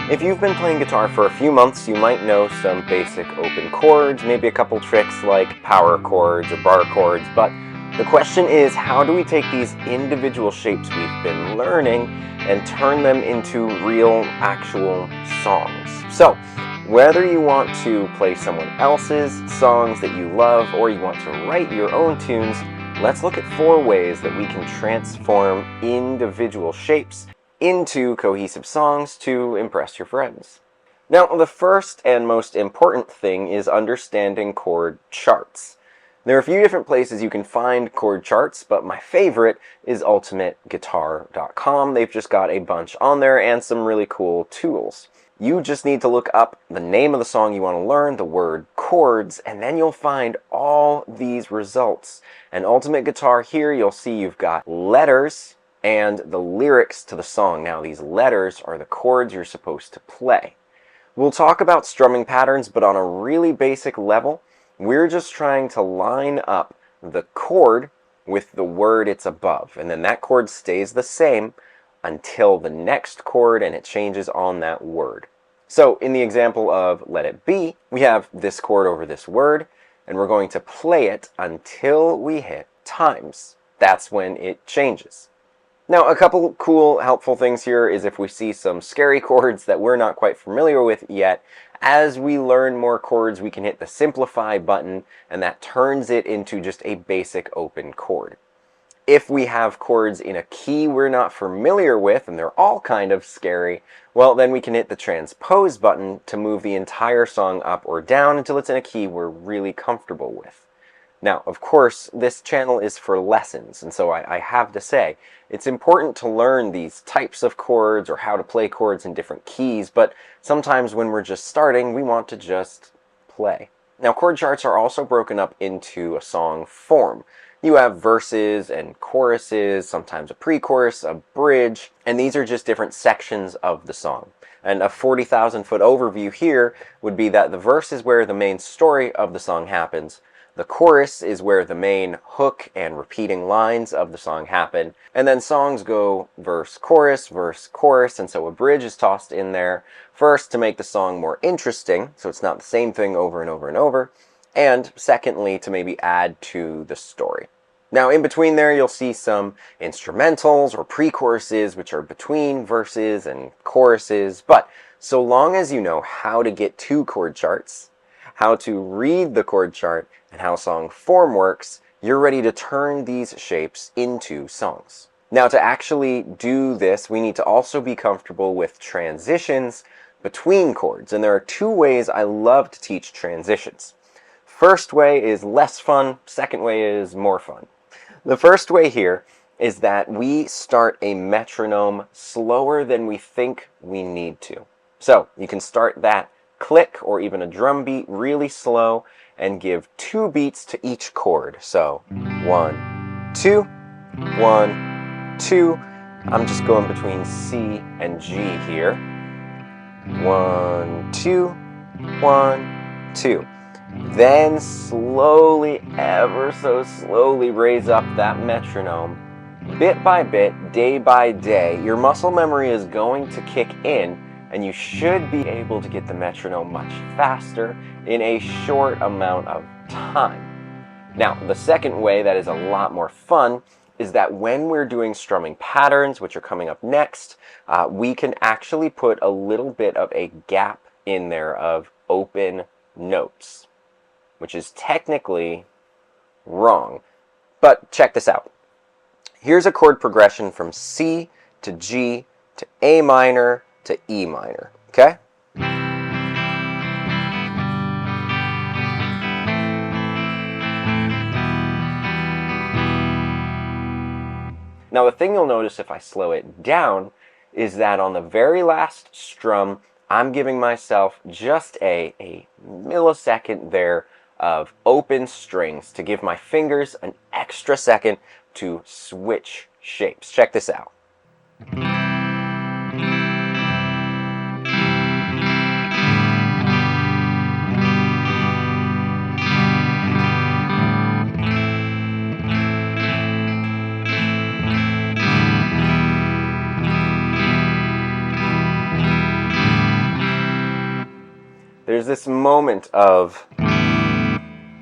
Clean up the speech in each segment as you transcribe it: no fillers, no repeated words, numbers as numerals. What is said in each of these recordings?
If you've been playing guitar for a few months, you might know some basic open chords, maybe a couple tricks like power chords or bar chords, but the question is, how do we take these individual shapes we've been learning and turn them into real, actual songs? So, whether you want to play someone else's songs that you love or you want to write your own tunes, let's look at 4 ways that we can transform individual shapes into cohesive songs to impress your friends. Now, the first and most important thing is understanding chord charts. There are a few different places you can find chord charts, but my favorite is ultimateguitar.com. They've just got a bunch on there and some really cool tools. You just need to look up the name of the song you want to learn, the word chords, and then you'll find all these results. And Ultimate Guitar here, you'll see you've got letters and the lyrics to the song. Now, these letters are the chords you're supposed to play. We'll talk about strumming patterns, but on a really basic level, we're just trying to line up the chord with the word it's above, and then that chord stays the same until the next chord and it changes on that word. So in the example of Let It Be, we have this chord over this word, and we're going to play it until we hit times. That's when it changes. Now, a couple cool, helpful things here is if we see some scary chords that we're not quite familiar with yet, as we learn more chords, we can hit the Simplify button, and that turns it into just a basic open chord. If we have chords in a key we're not familiar with, and they're all kind of scary, well, then we can hit the Transpose button to move the entire song up or down until it's in a key we're really comfortable with. Now, of course, this channel is for lessons, and so I have to say, it's important to learn these types of chords or how to play chords in different keys, but sometimes when we're just starting, we want to just play. Now, chord charts are also broken up into a song form. You have verses and choruses, sometimes a pre-chorus, a bridge, and these are just different sections of the song. And a 40,000-foot overview here would be that the verse is where the main story of the song happens. The chorus is where the main hook and repeating lines of the song happen. And then songs go verse, chorus, and so a bridge is tossed in there first to make the song more interesting, so it's not the same thing over and over and over, and secondly, to maybe add to the story. Now, in between there, you'll see some instrumentals or pre-choruses, which are between verses and choruses, but so long as you know how to get to chord charts, how to read the chord chart, and how song form works, you're ready to turn these shapes into songs. Now, to actually do this, we need to also be comfortable with transitions between chords, and there are 2 ways I love to teach transitions. First way is less fun, second way is more fun. The first way here is that we start a metronome slower than we think we need to. So you can start that click or even a drum beat really slow and give 2 beats to each chord. So 1, 2, 1, 2. I'm just going between C and G here. 1, 2, 1, 2. Then slowly, ever so slowly raise up that metronome. Bit by bit, day by day, your muscle memory is going to kick in, and you should be able to get the metronome much faster in a short amount of time. Now, the second way that is a lot more fun is that when we're doing strumming patterns, which are coming up next, we can actually put a little bit of a gap in there of open notes, which is technically wrong. But check this out. Here's a chord progression from C to G to A minor to E minor, okay? Now, the thing you'll notice if I slow it down is that on the very last strum, I'm giving myself just a millisecond there of open strings to give my fingers an extra second to switch shapes. Check this out. there's this moment of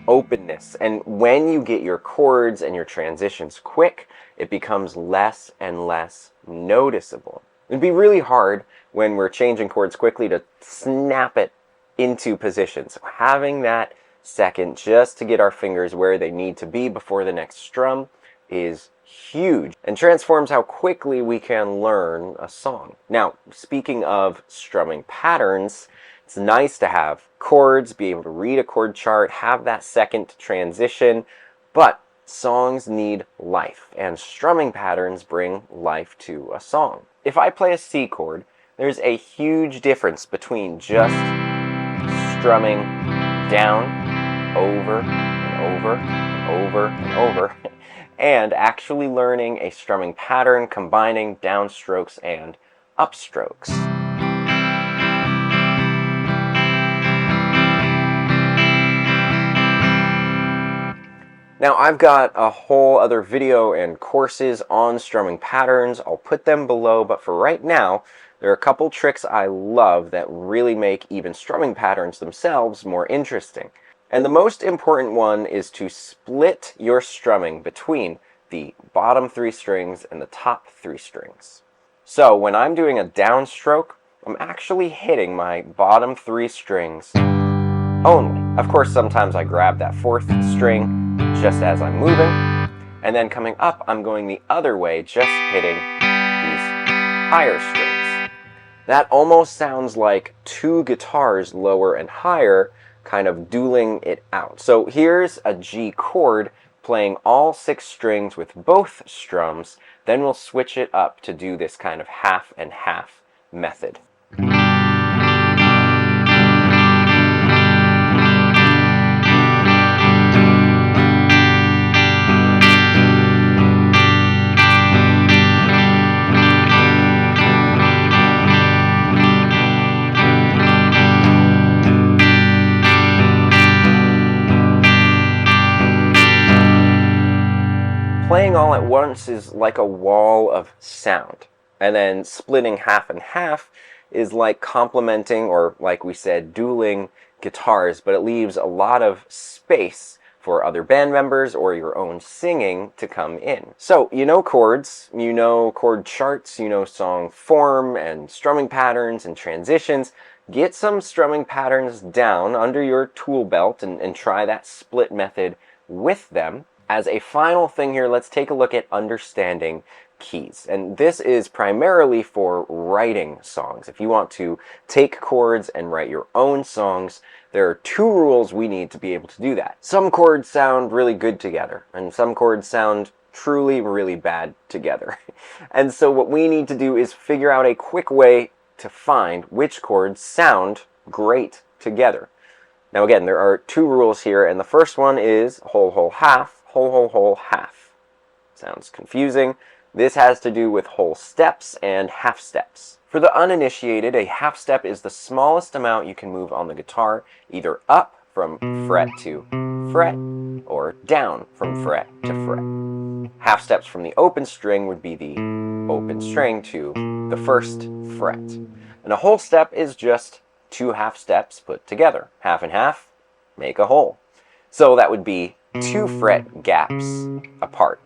openness, and when you get your chords and your transitions quick, it becomes less and less noticeable. It'd be really hard when we're changing chords quickly to snap it into position. So having that second just to get our fingers where they need to be before the next strum is huge and transforms how quickly we can learn a song. Now, speaking of strumming patterns, it's nice to have chords, be able to read a chord chart, have that second transition, but songs need life, and strumming patterns bring life to a song. If I play a C chord, there's a huge difference between just strumming down, over, and over, and over, and over, and actually learning a strumming pattern combining downstrokes and upstrokes. Now, I've got a whole other video and courses on strumming patterns. I'll put them below, but for right now, there are a couple tricks I love that really make even strumming patterns themselves more interesting. And the most important one is to split your strumming between the bottom 3 strings and the top 3 strings. So when I'm doing a downstroke, I'm actually hitting my bottom 3 strings only. Of course, sometimes I grab that 4th string just as I'm moving, and then coming up, I'm going the other way, just hitting these higher strings. That almost sounds like 2 guitars lower and higher, kind of dueling it out. So here's a G chord playing all 6 strings with both strums, then we'll switch it up to do this kind of half and half method. Playing all at once is like a wall of sound, and then splitting half and half is like complementing, or like we said, dueling guitars, but it leaves a lot of space for other band members or your own singing to come in. So, you know chords, you know chord charts, you know song form and strumming patterns and transitions. Get some strumming patterns down under your tool belt and try that split method with them. As a final thing here, let's take a look at understanding keys. And this is primarily for writing songs. If you want to take chords and write your own songs, there are 2 rules we need to be able to do that. Some chords sound really good together, and some chords sound truly really bad together. And so what we need to do is figure out a quick way to find which chords sound great together. Now again, there are 2 rules here, and the first one is whole, whole, half, whole, whole, whole, half. Sounds confusing. This has to do with whole steps and half steps. For the uninitiated, a half step is the smallest amount you can move on the guitar, either up from fret to fret, or down from fret to fret. Half steps from the open string would be the open string to the 1st fret. And a whole step is just 2 half steps put together. Half and half make a whole. So that would be 2 fret gaps apart.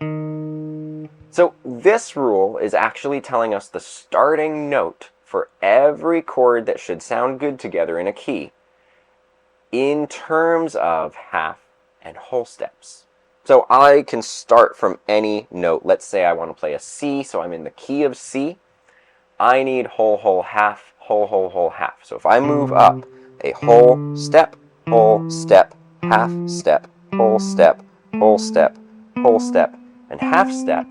So this rule is actually telling us the starting note for every chord that should sound good together in a key in terms of half and whole steps. So I can start from any note. Let's say I want to play a C, so I'm in the key of C. I need whole, whole, half, whole, whole, whole, half. So if I move up a whole step, half step, whole step, whole step, whole step, and half step,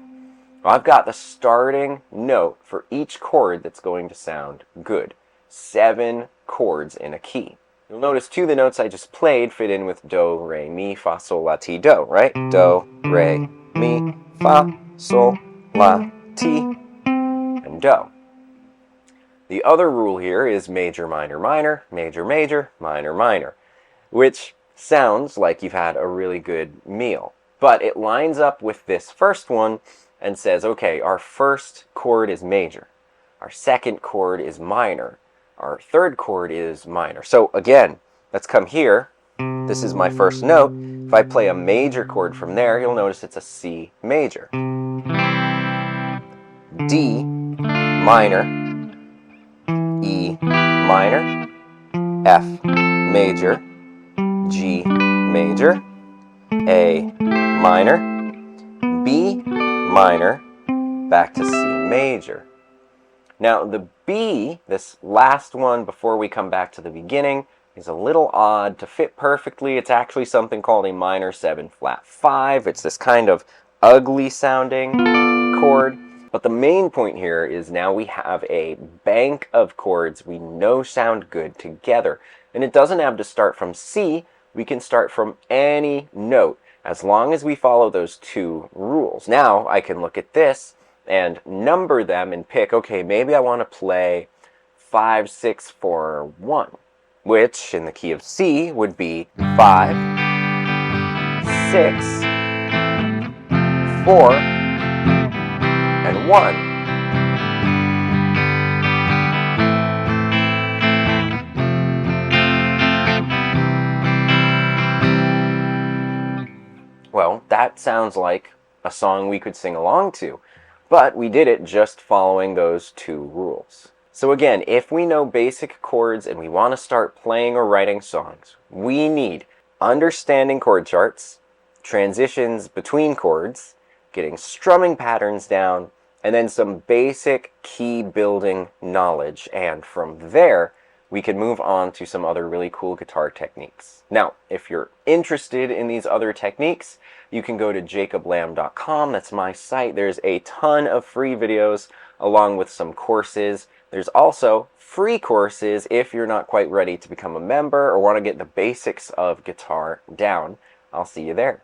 I've got the starting note for each chord that's going to sound good. 7 chords in a key. You'll notice too the notes I just played fit in with do, re, mi, fa, sol, la, ti, do, right? Do, re, mi, fa, sol, la, ti, and do. The other rule here is major, minor, minor, major, major, minor, minor, which sounds like you've had a really good meal. But it lines up with this first one and says, okay, our first chord is major, our second chord is minor, our third chord is minor. So again, Let's come here. This is my first note. If I play a major chord from there, you'll notice it's a C major. D minor, E minor, F major, G major, A minor, B minor, back to C major. Now the B, this last one before we come back to the beginning, is a little odd to fit perfectly. It's actually something called a minor 7 flat 5. It's this kind of ugly sounding chord. But the main point here is now we have a bank of chords we know sound good together. And it doesn't have to start from C. We can start from any note as long as we follow those two rules. Now I can look at this and number them and pick, okay, maybe I want to play 5, 6, 4, 1, which in the key of C would be 5, 6, 4, and 1. Well, that sounds like a song we could sing along to, but we did it just following those two rules. So again, if we know basic chords and we want to start playing or writing songs, we need understanding chord charts, transitions between chords, getting strumming patterns down, and then some basic key building knowledge. And from there, we can move on to some other really cool guitar techniques. Now, if you're interested in these other techniques, you can go to jacoblamb.com. That's my site. There's a ton of free videos along with some courses. There's also free courses if you're not quite ready to become a member or want to get the basics of guitar down. I'll see you there.